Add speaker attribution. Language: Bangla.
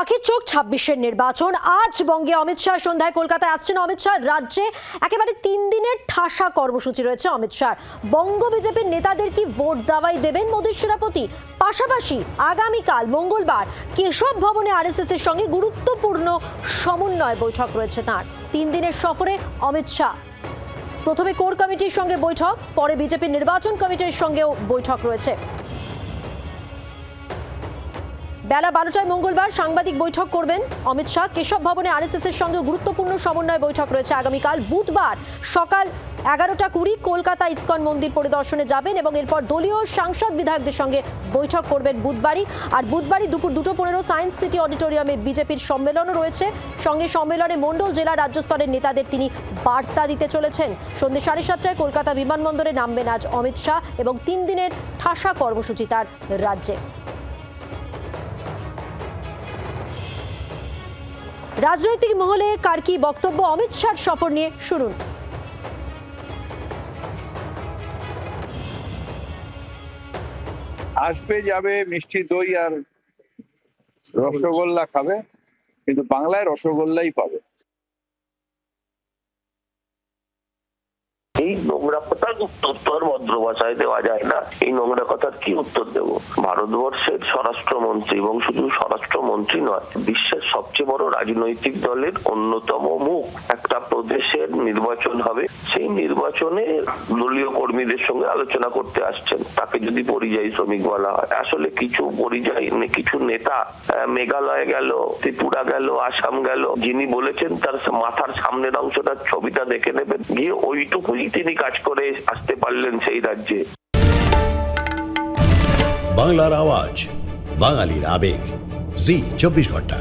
Speaker 1: পাখির চোখ ২৬-এর নির্বাচন। আজ বঙ্গে অমিত শাহ, সন্ধ্যায় কলকাতায় আসছেন অমিত শাহ। রাজ্যে একেবারে ৩ দিনের ঠাসা কর্মসূচি রয়েছে অমিত শাহ। বঙ্গ বিজেপির নেতাদের কি ভোট দাওয়াই দেবেন মোদীর সেনাপতি? পাশাপাশি আগামীকাল মঙ্গলবার কেশব ভবনে আরএসএস এর সঙ্গে গুরুত্বপূর্ণ সমন্বয় বৈঠক রয়েছে তাঁর। ৩ দিনের সফরে অমিত শাহ প্রথমে কোর কমিটির সঙ্গে বৈঠক, পরে বিজেপির নির্বাচন কমিটির সঙ্গেও বৈঠক রয়েছে। বেলা ১২টায় মঙ্গলবার সাংবাদিক বৈঠক করবেন অমিত শাহ। কেশব ভবনে আরএসএস এর সঙ্গে গুরুত্বপূর্ণ সমন্বয় বৈঠক রয়েছে আগামীকাল বুধবার সকাল ১১টা ২০ কলকাতা ইসকন মন্দির পরিদর্শনে যাবেন এবং এরপর দলীয় সাংসদ বিধায়কদের সঙ্গে বৈঠক করবেন বুধবারই। আর বুধবারই দুপুর ২:১৫ সায়েন্স সিটি অডিটোরিয়ামে বিজেপির সম্মেলনও রয়েছে। সঙ্গে সম্মেলনে মণ্ডল জেলা রাজ্য স্তরের নেতাদের তিনি বার্তা দিতে চলেছেন। সন্ধ্যে ৭:৩০টায় কলকাতা বিমানবন্দরে নামবেন আজ অমিত শাহ এবং ৩ দিনের ঠাসা কর্মসূচি তার রাজ্যে। রাজনৈতিক মহলে কার কি বক্তব্য অমিত শাহর সফর নিয়ে শুনুন।
Speaker 2: আসবে, যাবে, মিষ্টি দই আর রসগোল্লা খাবে, কিন্তু বাংলায় রসগোল্লাই পাবে।
Speaker 3: এই নোংরা কথার উত্তর তো আর ভদ্র ভাষায় দেওয়া যায় না। এই নোংরা কথার কি উত্তর দেব? ভারতবর্ষের স্বরাষ্ট্রমন্ত্রী, এবং শুধু স্বরাষ্ট্রমন্ত্রী নয়, বিশ্বের সবচেয়ে বড় রাজনৈতিক দলের অন্যতম মুখ। একটা প্রদেশের নির্বাচন হবে, সেই নির্বাচনে দলীয় কর্মীদের সঙ্গে আলোচনা করতে আসছেন। তাকে যদি পরিযায়ী শ্রমিক বলা হয়, আসলে কিছু পরিযায়ী কিছু নেতা মেঘালয় গেল, ত্রিপুরা গেল, আসাম গেল, যিনি বলেছেন তার মাথার সামনের অংশটার ছবিটা দেখে নেবেন, গিয়ে ওইটুকুই তিনি কাজ করে আসতে পারলেন সেই রাজ্যে।
Speaker 4: বাংলার আওয়াজ, বাঙালির আবেগ, জি ২৪ ঘন্টা।